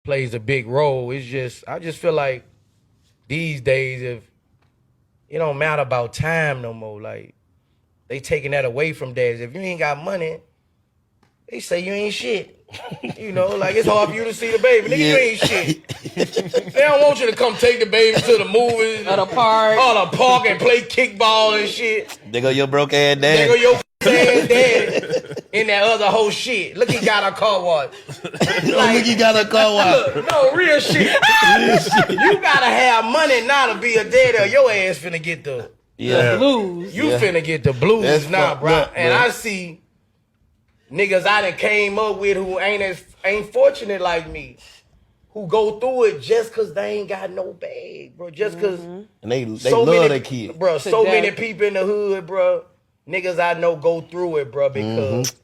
plays a big role. I just feel like these days, if it don't matter about time no more, like they taking that away from dads. If you ain't got money, they say you ain't shit. Like it's hard for you to see the baby. Nigga, you ain't shit. They don't want you to come take the baby to the movies. At a park. Or the park and play kickball and shit. They go your broke ass dad. They go your ass daddy in that other whole shit. Look, he got a car wash. Look, he got a car wash. Look, no, real shit. You gotta have money now to be a daddy or your ass finna get the blues. You finna get the blues That's now, bro. up, And I see niggas I done came up with who ain't fortunate like me, who go through it just cause they ain't got no bag, bro. Just cause and they love their kid. Bro, so many people in the hood, bro. Niggas I know go through it, bro, because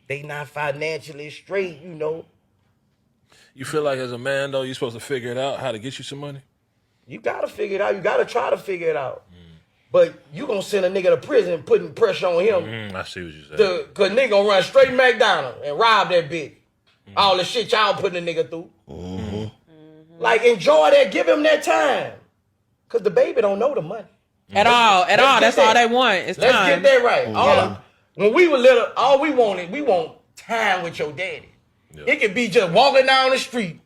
they not financially straight, You feel like as a man though, you're supposed to figure it out how to get you some money? You gotta figure it out. You gotta try to figure it out. But you gonna send a nigga to prison putting pressure on him. I see what you said. Cause nigga gonna run straight to McDonald's and rob that bitch. All the shit y'all putting a nigga through. Like, enjoy that. Give him that time. Cause the baby don't know the money. At all. That's all they want. It's Let's time. get that right. When we were little, all we want time with your daddy. Yeah. It could be just walking down the street.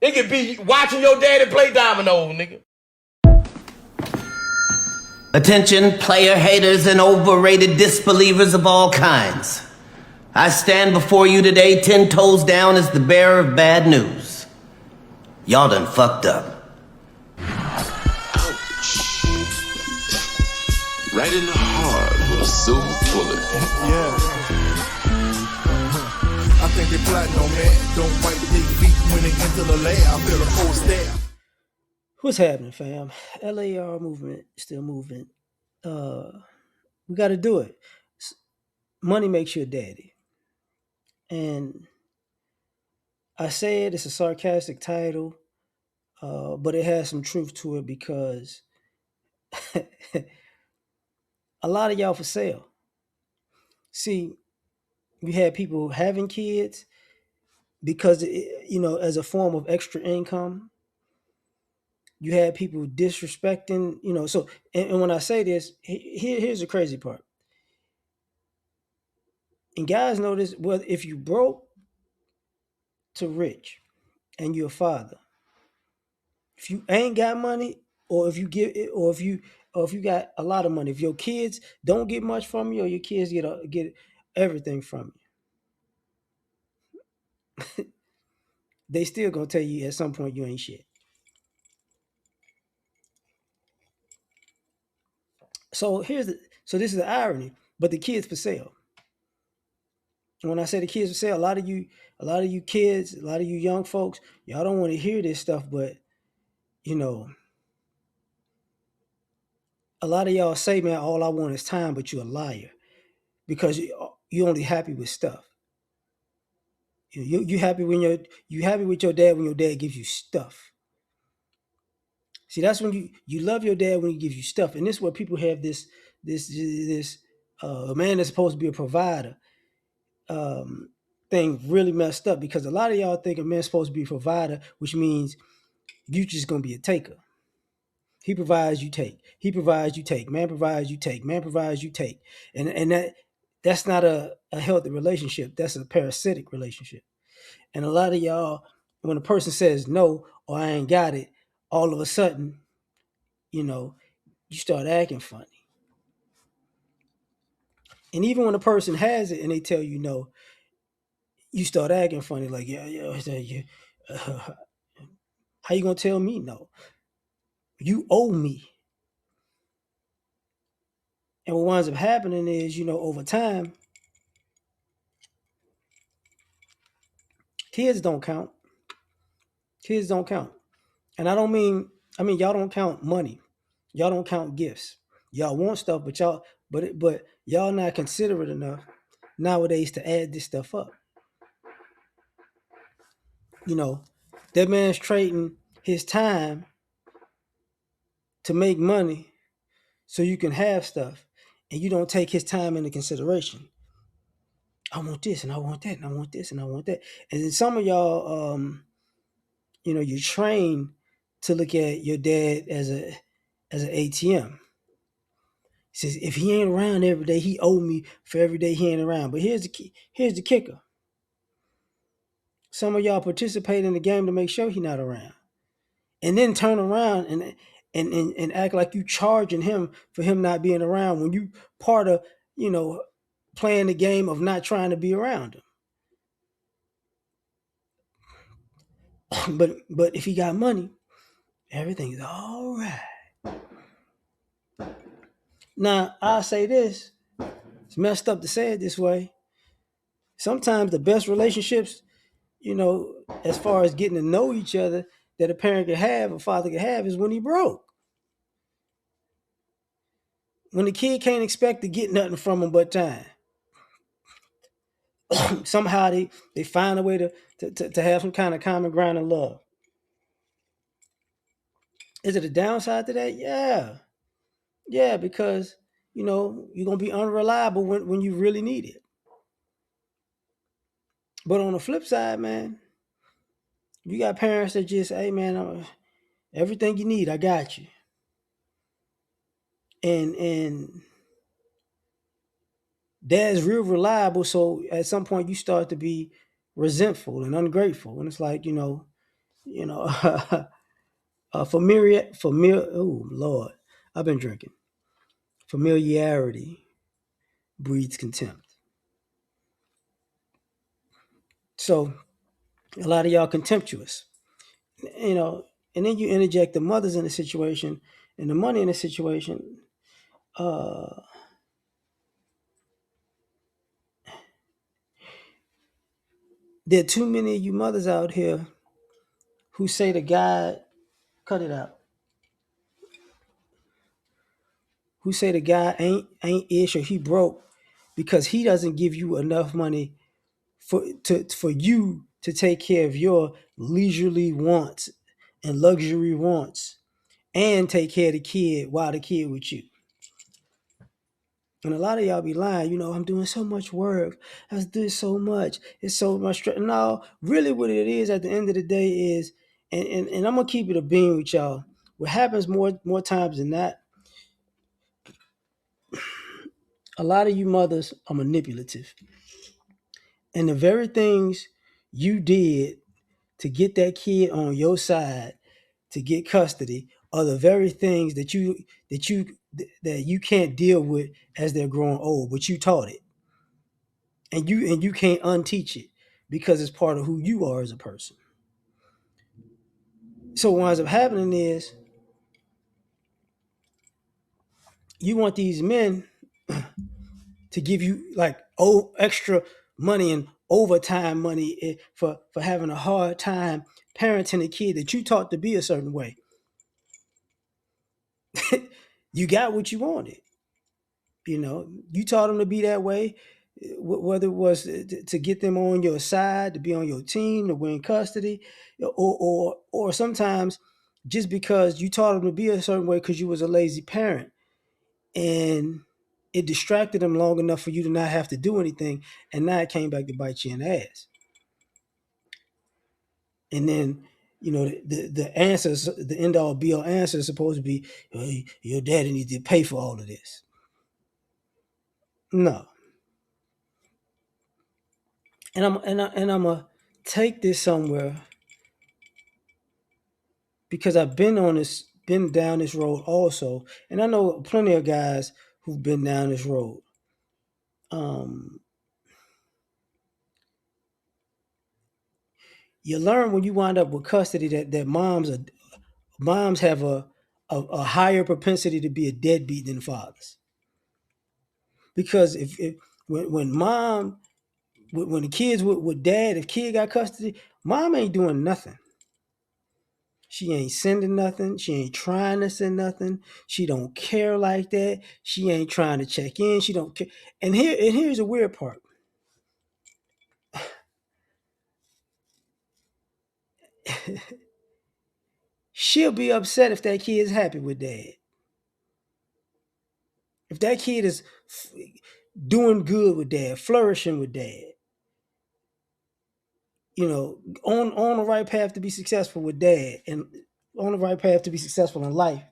It could be watching your daddy play dominoes, nigga. Attention, player haters and overrated disbelievers of all kinds. I stand before you today 10 toes down as the bearer of bad news. Y'all done fucked up. Ouch. Right in the heart with a silver bullet. I think they plotting on that. Don't wipe their feet when they enter the lab. I feel a cold stab. What's happening, fam? L.A.R. movement, still moving. We got to do it. Money makes you a daddy. And I said it's a sarcastic title, but it has some truth to it because a lot of y'all for sale. See, you had people having kids because, as a form of extra income. You had people disrespecting, so, and when I say this, here's the crazy part. And guys know this, well, if you broke to rich and you're a father, if you ain't got money, or if you got a lot of money, if your kids don't get much from you, or your kids get everything from you, they still gonna tell you at some point you ain't shit. So this is the irony, but the kids for sale. And when I say the kids for sale, a lot of you kids, a lot of you young folks, y'all don't want to hear this stuff, but a lot of y'all say, man, all I want is time, but you're a liar because you're only happy with stuff. You happy with your dad when your dad gives you stuff. See, that's when you love your dad when he gives you stuff, and this is where people have this a man that's supposed to be a provider thing really messed up, because a lot of y'all think a man's supposed to be a provider, which means you just gonna be a taker. He provides, you take. He provides, you take. Man provides, you take. Man provides, you take. And that's not a healthy relationship. That's a parasitic relationship. And a lot of y'all, when a person says no or I ain't got it, all of a sudden, you start acting funny. And even when a person has it and they tell you no, you start acting funny, like, how you gonna tell me no? You owe me. And what winds up happening is, over time, kids don't count. Kids don't count. And I mean y'all don't count money. Y'all don't count gifts. Y'all want stuff, but y'all not considerate enough nowadays to add this stuff up. That man's trading his time to make money so you can have stuff, and you don't take his time into consideration. I want this and I want that and I want this and I want that. And then some of y'all you're trained to look at your dad as an ATM. He says if he ain't around every day, he owe me for every day he ain't around. But here's the kicker. Some of y'all participate in the game to make sure he's not around, and then turn around and act like you charging him for him not being around when you part of playing the game of not trying to be around him. but if he got money, everything's all right. Now I'll say this: it's messed up to say it this way. Sometimes the best relationships, as far as getting to know each other, that a parent could have, a father could have, is when he broke. When the kid can't expect to get nothing from him but time. Somehow they find a way to have some kind of common ground and love. Is it a downside to that? Yeah. Yeah, because you're gonna be unreliable when you really need it. But on the flip side, man, you got parents that just, hey man, everything you need, I got you. And dad's real reliable, so at some point you start to be resentful and ungrateful. And it's like, oh Lord, I've been drinking. Familiarity breeds contempt. So a lot of y'all contemptuous, and then you interject the mothers in the situation and the money in the situation. There are too many of you mothers out here who say to God, cut it out. Who say the guy ain't ish or he broke because he doesn't give you enough money for you to take care of your leisurely wants and luxury wants and take care of the kid while the kid with you. And a lot of y'all be lying, I'm doing so much work. I do so much. It's so much stress. No, really what it is at the end of the day is, and I'm gonna keep it a beam with y'all. What happens more times than not, a lot of you mothers are manipulative. And the very things you did to get that kid on your side to get custody are the very things that you can't deal with as they're growing old, but you taught it. And you can't unteach it because it's part of who you are as a person. So what ends up happening is you want these men to give you like extra money and overtime money for having a hard time parenting a kid that you taught to be a certain way. You got what you wanted. You taught them to be that way, whether it was to get them on your side, to be on your team, to win custody, or sometimes just because you taught them to be a certain way because you was a lazy parent and it distracted them long enough for you to not have to do anything, and now it came back to bite you in the ass. And then the answers, the end all be all answer is supposed to be, hey, your daddy needs to pay for all of this. No. And I'm gonna take this somewhere because I've been down this road also, and I know plenty of guys who've been down this road. You learn when you wind up with custody that moms have a higher propensity to be a deadbeat than fathers, because if when the kids with dad, if kid got custody, mom ain't doing nothing. She ain't sending nothing. She ain't trying to send nothing. She don't care like that. She ain't trying to check in. She don't care. And here's the weird part. She'll be upset if that kid is happy with dad. If that kid is doing good with dad, flourishing with dad. on the right path to be successful with dad, and on the right path to be successful in life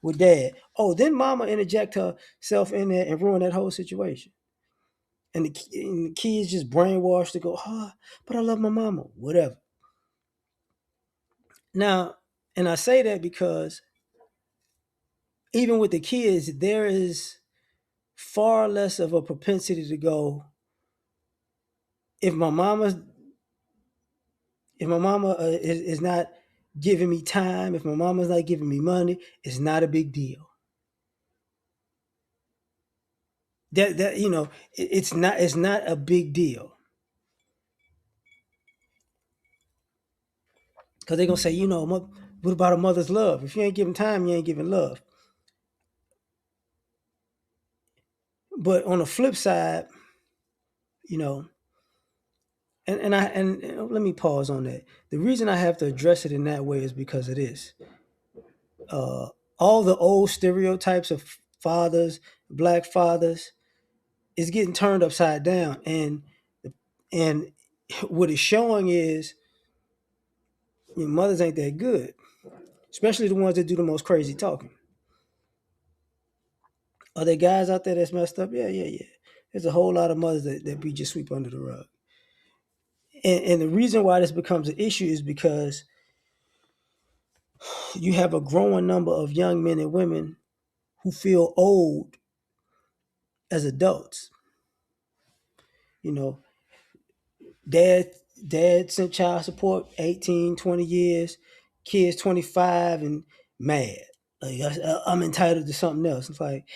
with dad. Oh, then mama interject herself in there and ruin that whole situation. And the kids just brainwashed to go, but I love my mama, whatever. Now, and I say that because even with the kids, there is far less of a propensity to go, if my mama is not giving me time, if my mama's not giving me money, it's not a big deal. It's not a big deal. Because they're gonna say, what about a mother's love? If you ain't giving time, you ain't giving love. But on the flip side, and let me pause on that. The reason I have to address it in that way is because of this. All the old stereotypes of fathers, black fathers, is getting turned upside down, and what it's showing is mothers ain't that good, especially the ones that do the most crazy talking. Are there guys out there that's messed up? Yeah. There's a whole lot of mothers that we just sweep under the rug. And the reason why this becomes an issue is because you have a growing number of young men and women who feel old as adults. Dad sent child support 18, 20 years, kids 25 and mad. Like, I'm entitled to something else. It's like,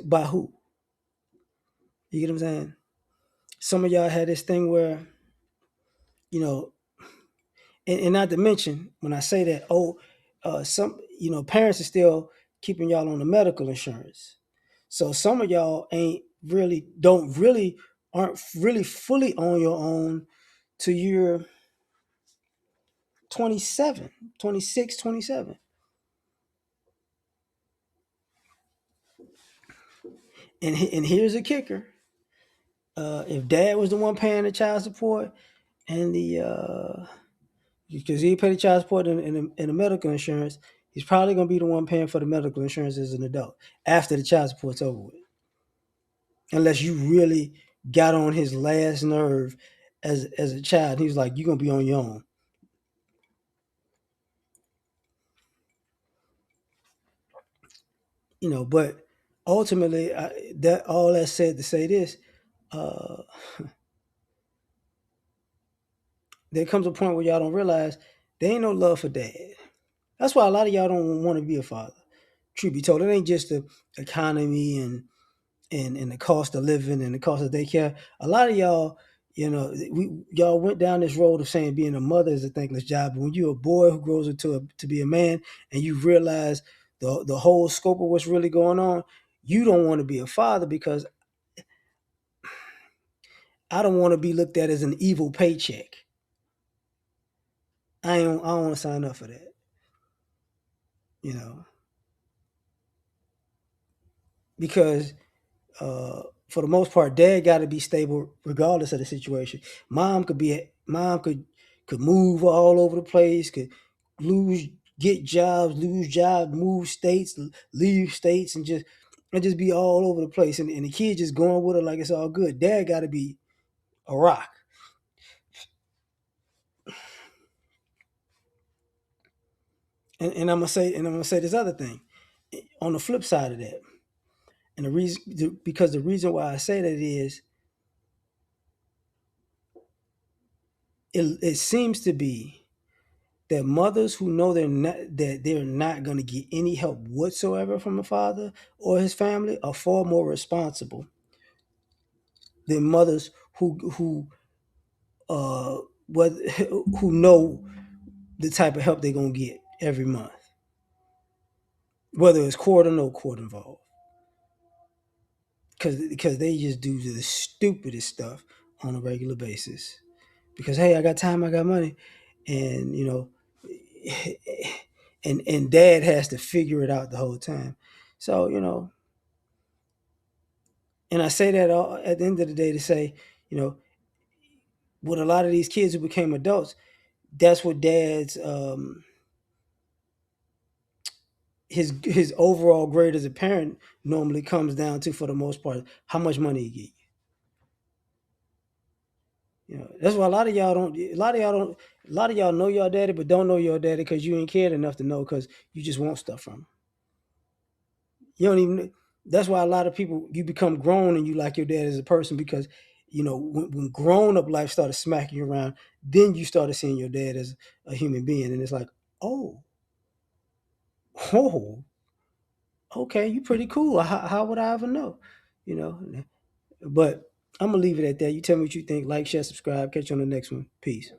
by who? You get what I'm saying? Some of y'all had this thing where, and not to mention, when I say that, some, parents are still keeping y'all on the medical insurance. So some of y'all aren't really fully on your own till you're 27, 26, 27. And here's a kicker. If dad was the one paying the child support and because he paid the child support and the medical insurance, he's probably going to be the one paying for the medical insurance as an adult after the child support's over with. Unless you really got on his last nerve as a child. He was like, you're going to be on your own. But ultimately, all that said to say this, there comes a point where y'all don't realize there ain't no love for dad. That's why a lot of y'all don't want to be a father. Truth be told, it ain't just the economy and the cost of living and the cost of daycare. A lot of y'all, y'all went down this road of saying being a mother is a thankless job. But when you're a boy who grows into to be a man and you realize the whole scope of what's really going on, you don't want to be a father because I don't want to be looked at as an evil paycheck. I don't want to sign up for that. Because for the most part, dad got to be stable regardless of the situation. Mom could move all over the place, could get jobs, lose jobs, move states, leave states, and just be all over the place. And the kid just going with it like it's all good. Dad got to be a rock. And I'm gonna say this other thing on the flip side of that. And the reason why I say that is it seems to be that mothers who know they're not going to get any help whatsoever from a father or his family are far more responsible than mothers who know the type of help they're going to get every month, whether it's court or no court involved, because they just do the stupidest stuff on a regular basis. Because hey, I got time, I got money, and and dad has to figure it out the whole time. So and I say that at the end of the day to say, with a lot of these kids who became adults, that's what dad's his overall grade as a parent normally comes down to, for the most part, how much money he get. You know, that's why a lot of y'all know your daddy, but don't know your daddy because you ain't cared enough to know, because you just want stuff from him. You don't even. That's why a lot of people, you become grown and you like your dad as a person, because you know when grown up life started smacking you around, then you started seeing your dad as a human being, and it's like, oh, oh, okay, you pretty cool. How would I ever know? You know, but I'm gonna leave it at that. You tell me what you think. Like, share, subscribe. Catch you on the next one. Peace.